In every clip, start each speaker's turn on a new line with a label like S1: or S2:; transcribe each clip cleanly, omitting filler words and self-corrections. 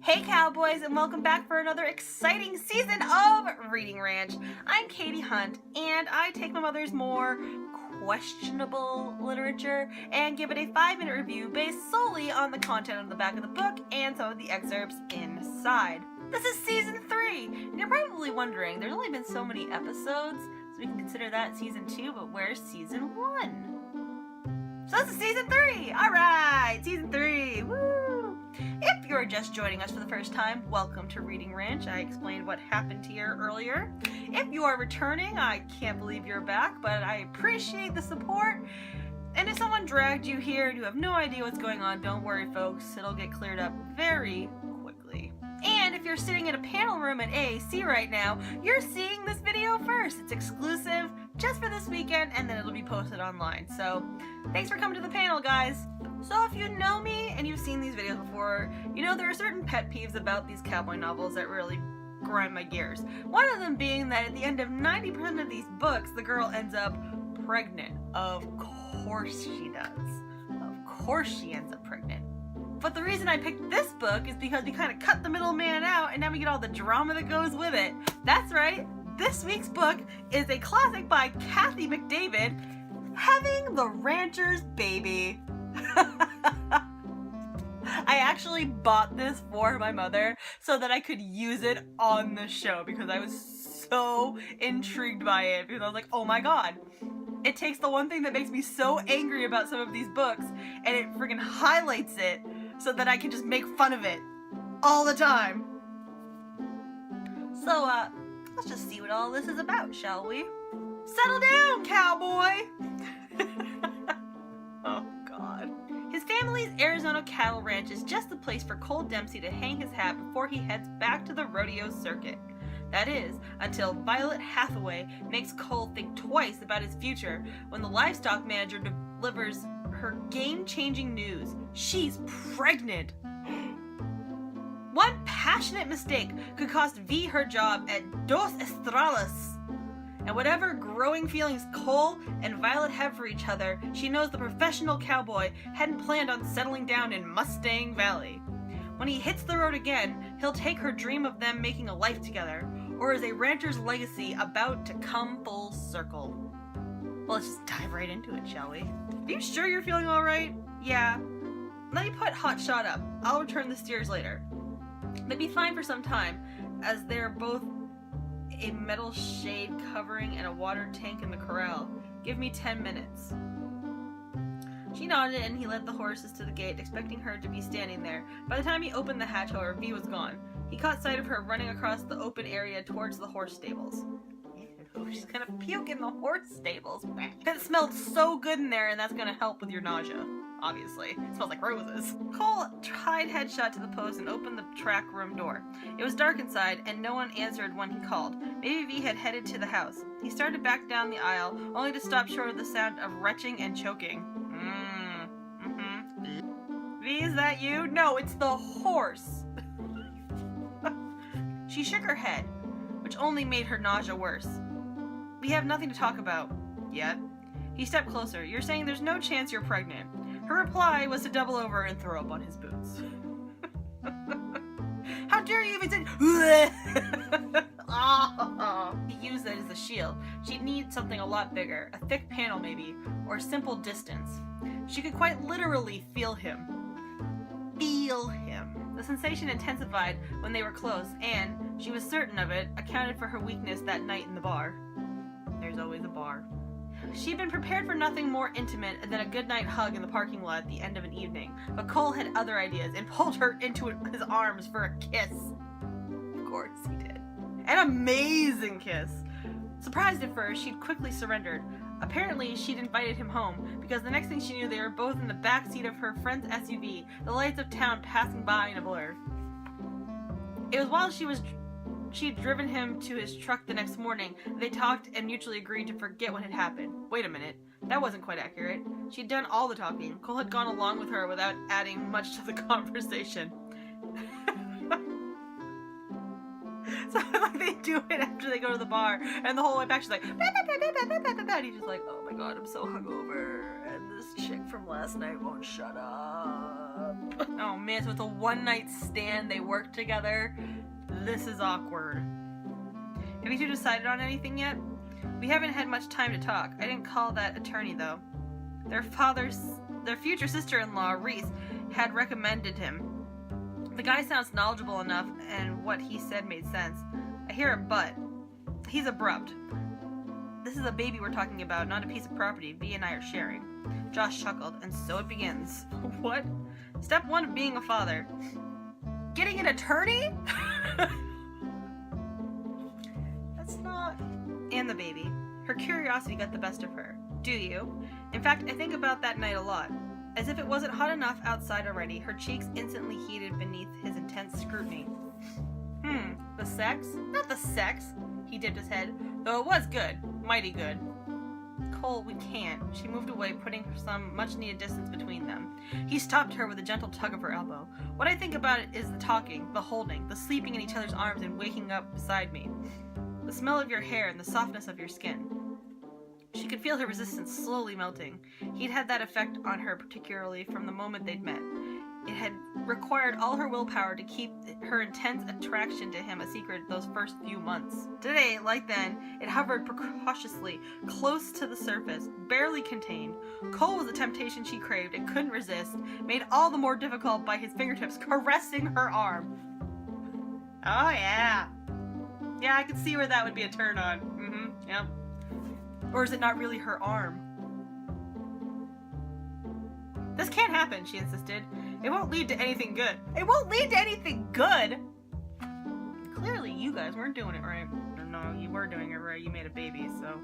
S1: Hey cowboys, and welcome back for another exciting season of Reading Ranch. I'm Katie Hunt, and I take my mother's more questionable literature and give it a 5-minute review based solely on the content on the back of the book and some of the excerpts inside. This is season 3, and you're probably wondering, there's only been so many episodes, so we can consider that season 2, but where's season 1? So this is season 3! Alright, season 3, woo! If you're just joining us for the first time, welcome to Reading Ranch. I explained what happened here earlier. If you are returning, I can't believe you're back, but I appreciate the support. And if someone dragged you here and you have no idea what's going on, don't worry folks, it'll get cleared up very quickly. And if you're sitting in a panel room at AAC right now, you're seeing this video first. It's exclusive just for this weekend, and then it'll be posted online. So thanks for coming to the panel, guys. So if you know me and you've seen these videos before, you know there are certain pet peeves about these cowboy novels that really grind my gears. One of them being that at the end of 90% of these books, the girl ends up pregnant. Of course she does. Of course she ends up pregnant. But the reason I picked this book is because we kind of cut the middleman out and now we get all the drama that goes with it. That's right, this week's book is a classic by Kathy McDavid, Having the Rancher's Baby. I actually bought this for my mother so that I could use it on the show because I was so intrigued by it, because I was like, oh my god, it takes the one thing that makes me so angry about some of these books and it freaking highlights it so that I can just make fun of it all the time. So let's just see what all this is about, shall we? Settle down, cowboy! Oh god. His family's Arizona cattle ranch is just the place for Cole Dempsey to hang his hat before he heads back to the rodeo circuit. That is, until Violet Hathaway makes Cole think twice about his future when the livestock manager delivers her game-changing news. She's pregnant! One passionate mistake could cost V her job at Dos Estrellas. And whatever growing feelings Cole and Violet have for each other, she knows the professional cowboy hadn't planned on settling down in Mustang Valley. When he hits the road again, he'll take her dream of them making a life together, or is a rancher's legacy about to come full circle? Well, let's just dive right into it, shall we? Are you sure you're feeling alright? Yeah. Let me put Hot Shot up. I'll return the steers later. They'd be fine for some time, as they're both a metal shade covering and a water tank in the corral. Give me 10 minutes. She nodded and he led the horses to the gate, expecting her to be standing there. By the time he opened the hatch, however, V was gone. He caught sight of her running across the open area towards the horse stables. Ew, she's gonna puke in the horse stables. It smelled so good in there, and that's gonna help with your nausea. Obviously. It smells like roses. Cole tied Headshot to the post and opened the track room door. It was dark inside, and no one answered when he called. Maybe V had headed to the house. He started back down the aisle, only to stop short of the sound of retching and choking. V, is that you? No, it's the horse! She shook her head, which only made her nausea worse. We have nothing to talk about. Yet. He stepped closer. You're saying there's no chance you're pregnant. Her reply was to double over and throw up on his boots. How dare you even say oh. He used that as a shield. She'd need something a lot bigger, a thick panel maybe, or a simple distance. She could quite literally feel him. Feel him. The sensation intensified when they were close, and, she was certain of it, accounted for her weakness that night in the bar. There's always a bar. She'd been prepared for nothing more intimate than a goodnight hug in the parking lot at the end of an evening, but Cole had other ideas and pulled her into his arms for a kiss. Of course he did. An amazing kiss! Surprised at first, she'd quickly surrendered. Apparently, she'd invited him home, because the next thing she knew they were both in the back seat of her friend's SUV, the lights of town passing by in a blur. It was while she'd driven him to his truck the next morning, they talked and mutually agreed to forget what had happened. Wait a minute, that wasn't quite accurate. She'd done all the talking. Cole had gone along with her without adding much to the conversation. So like they do it after they go to the bar, and the whole way back she's like, and he's just like, oh my god, I'm so hungover, and this chick from last night won't shut up. Oh man, so it's a one-night stand. They work together. This is awkward. Have you two decided on anything yet? We haven't had much time to talk. I didn't call that attorney though. Their future sister-in-law, Reese, had recommended him. The guy sounds knowledgeable enough, and what he said made sense. I hear a but. He's abrupt. This is a baby we're talking about, not a piece of property V and I are sharing. Josh chuckled, and so it begins. What? Step 1 of being a father. Getting an attorney? That's not... And the baby. Her curiosity got the best of her. Do you? In fact, I think about that night a lot. As if it wasn't hot enough outside already, her cheeks instantly heated beneath his intense scrutiny. The sex? Not the sex. He dipped his head, though it was good. Mighty good. Cole, we can't. She moved away, putting some much-needed distance between them. He stopped her with a gentle tug of her elbow. What I think about it is the talking, the holding, the sleeping in each other's arms and waking up beside me. The smell of your hair and the softness of your skin. She could feel her resistance slowly melting. He'd had that effect on her, particularly from the moment they'd met. It had required all her willpower to keep her intense attraction to him a secret those first few months. Today, like then, it hovered precautiously, close to the surface, barely contained. Cole was a temptation she craved and couldn't resist, made all the more difficult by his fingertips caressing her arm. Oh yeah. Yeah, I could see where that would be a turn on. Yep. Or is it not really her arm? This can't happen, she insisted. It won't lead to anything good. It won't lead to anything good? Clearly, you guys weren't doing it right. Or no, you were doing it right. You made a baby, so...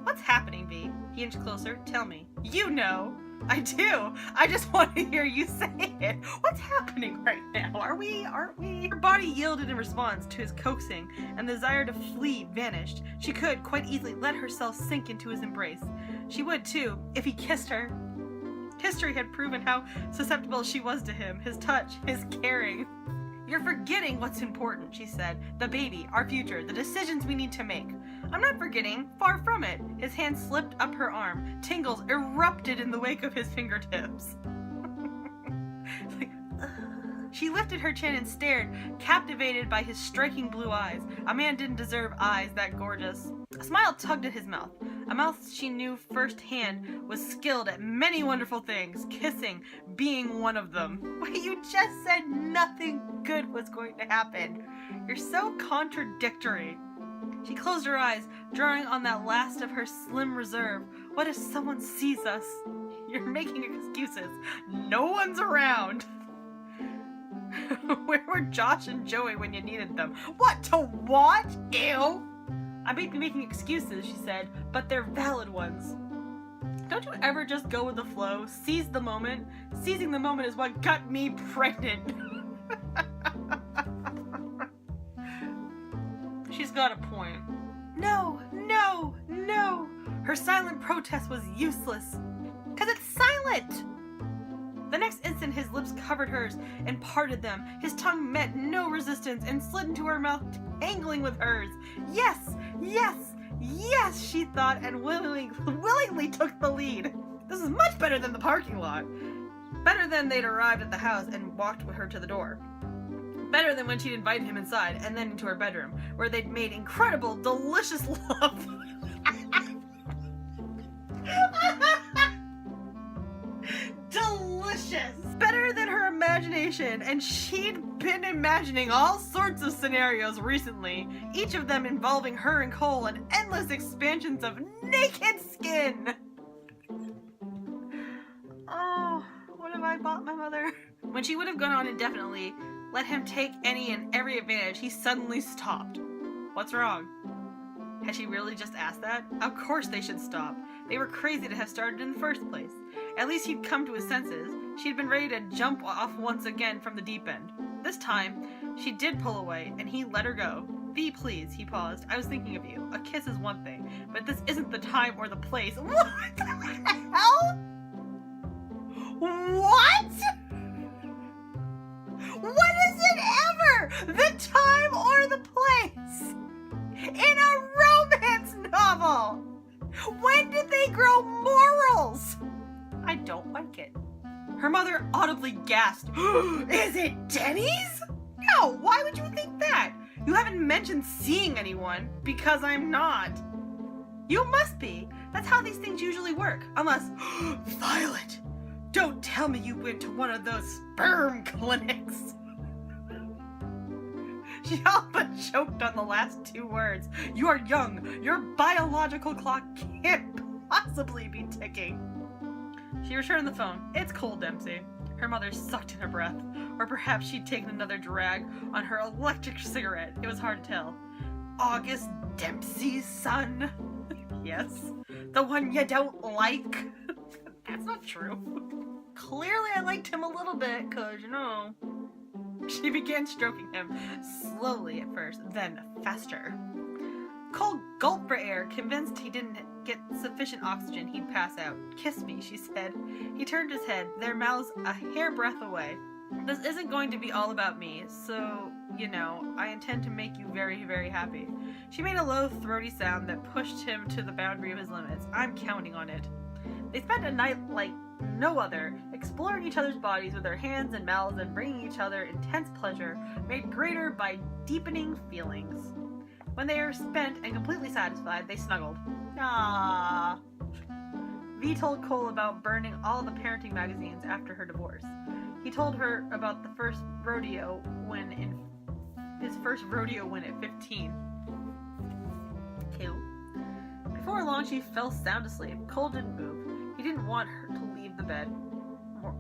S1: What's happening, V? He inched closer. Tell me. You know. I do. I just want to hear you say it. What's happening right now? Aren't we? Her body yielded in response to his coaxing, and the desire to flee vanished. She could, quite easily, let herself sink into his embrace. She would, too, if he kissed her. History had proven how susceptible she was to him, his touch, his caring. You're forgetting what's important, she said. The baby, our future, the decisions we need to make. I'm not forgetting, far from it. His hand slipped up her arm. Tingles erupted in the wake of his fingertips. She lifted her chin and stared, captivated by his striking blue eyes. A man didn't deserve eyes that gorgeous. A smile tugged at his mouth. A mouth she knew firsthand was skilled at many wonderful things, kissing being one of them. Wait, you just said nothing good was going to happen. You're so contradictory. She closed her eyes, drawing on that last of her slim reserve. What if someone sees us? You're making excuses. No one's around. Where were Josh and Joey when you needed them? What, to watch? Ew! I may be making excuses, she said, but they're valid ones. Don't you ever just go with the flow? Seize the moment? Seizing the moment is what got me pregnant. She's got a point. No, no, no! Her silent protest was useless. 'Cause it's silent! The next instant his lips covered hers and parted them. His tongue met no resistance and slid into her mouth, tangling with hers. Yes, yes, yes, she thought, and willingly took the lead. This is much better than the parking lot. Better than they'd arrived at the house and walked with her to the door. Better than when she'd invited him inside and then into her bedroom, where they'd made incredible, delicious love. Delicious! Better than her imagination, and she'd been imagining all sorts of scenarios recently, each of them involving her and Cole and endless expansions of naked skin. Oh, what have I bought my mother? When she would have gone on indefinitely, let him take any and every advantage, he suddenly stopped. What's wrong? Had she really just asked that? Of course they should stop. They were crazy to have started in the first place. At least he'd come to his senses. She'd been ready to jump off once again from the deep end. This time, she did pull away, and he let her go. V, please, he paused. I was thinking of you. A kiss is one thing, but this isn't the time or the place. What the hell? What? When is it ever the time or the place? In a romance novel! When did they grow morals? I don't like it. Her mother audibly gasped, "Is it Denny's?" "No, why would you think that? You haven't mentioned seeing anyone." "Because I'm not." "You must be. That's how these things usually work. Unless..." "Violet, don't tell me you went to one of those sperm clinics." She all but choked on the last two words. "You are young. Your biological clock can't possibly be ticking." She returned the phone. "It's Cole Dempsey." Her mother sucked in her breath. Or perhaps she'd taken another drag on her electric cigarette. It was hard to tell. "August Dempsey's son?" "Yes." "The one you don't like?" "That's not true." "Clearly I liked him a little bit, 'cause, you know..." She began stroking him, slowly at first, then faster. Cole gulped for air, convinced he didn't get sufficient oxygen he'd pass out. "Kiss me," she said. He turned his head, their mouths a hairbreadth away. "This isn't going to be all about me, so, you know, I intend to make you very, very happy." She made a low, throaty sound that pushed him to the boundary of his limits. "I'm counting on it." They spent a night like no other, exploring each other's bodies with their hands and mouths and bringing each other intense pleasure, made greater by deepening feelings. When they were spent and completely satisfied, they snuggled. "Ah." V told Cole about burning all the parenting magazines after her divorce. He told her about the first rodeo win his first rodeo win at 15. Cool. Before long, she fell sound asleep. Cole didn't move. He didn't want her to leave the bed.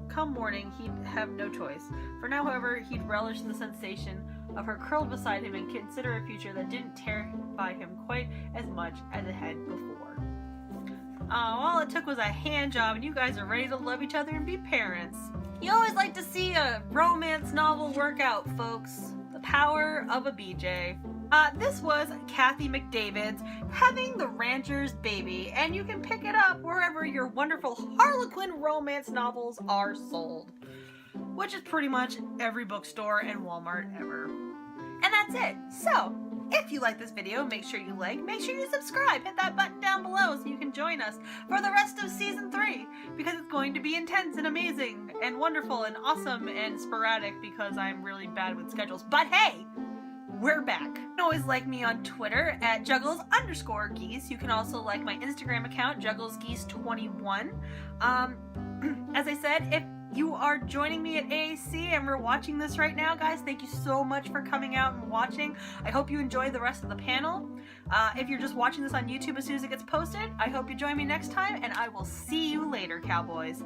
S1: Come morning, he'd have no choice. For now, however, he'd relish the sensation of her curled beside him and consider a future that didn't terrify him quite as much as it had before. All it took was a hand job and you guys are ready to love each other and be parents. You always like to see a romance novel work out, folks. The power of a BJ. This was Kathy McDavid's Having the Rancher's Baby, and you can pick it up wherever your wonderful Harlequin romance novels are sold, which is pretty much every bookstore and Walmart ever. And that's it. So, if you like this video, make sure you like, make sure you subscribe, hit that button down below so you can join us for the rest of Season 3, because it's going to be intense and amazing and wonderful and awesome and sporadic because I'm really bad with schedules. But hey! We're back. You can always like me on Twitter at Juggles_Geese. You can also like my Instagram account, JugglesGeese21. As I said, if you are joining me at AAC and we're watching this right now, guys, thank you so much for coming out and watching. I hope you enjoy the rest of the panel. If you're just watching this on YouTube as soon as it gets posted, I hope you join me next time, and I will see you later, cowboys.